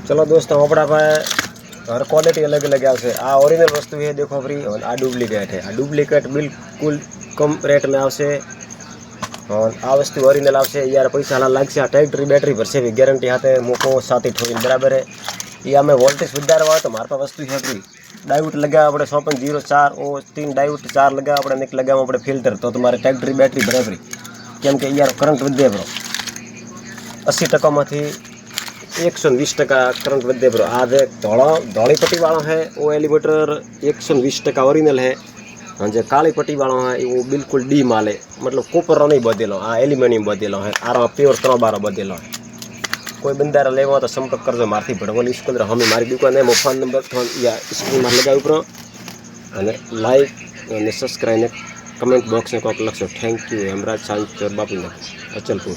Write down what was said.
चलो दोस्तों अपना पे हर क्वालिटी अलग अलग आवशे। आ ओरिजिनल वस्तु है देखो फ्री, और आ डुप्लिकेट है। आ डुप्लिकेट बिल्कुल कम रेट में आवशे और आ वस्तु ओरिजिनल आवशे। यार पैसा लागशे। आ ट्रैक्टर बैटरी भरशे भी गेरंटी हाथे मूको साथी ठोकीने बराबर है। ये आमे वोल्टेज सुधारवा हो तो मारे पास वस्तु है फ्री। डायोड लगाया अपने 100.04 ओ 3 डायोड 4 लगाया अपने निक लगावा अपने फिल्टर तो तुम्हारे ट्रैक्टर बैटरी भरे फ्री। केम के यार करंट वधे ब्रो 80% मांथी 120% करंट वधे ब्रो। आ जे धोली पट्टी वाला है वो एलिवेटर 120% ओरिजिनल है, और जो काली पट्टी वाला है वो बिल्कुल डी माल है, मतलब कॉपर नहीं बदलो। आ एल्यूमिनियम बदलो है। आ प्योर 3 बार बदलो है। कोई बंदारा लेवा तो संपर्क करजो मारती भड़वली स्कूल हमें मारी दुकान है। मो फोन नंबर या स्क्रीन में लगाव उपरो अने लाइक अने सब्सक्राइब ने कमेंट बॉक्स में कोक लखशो। थैंक यू हेमराज सांचोर बापू ने अचलपुर।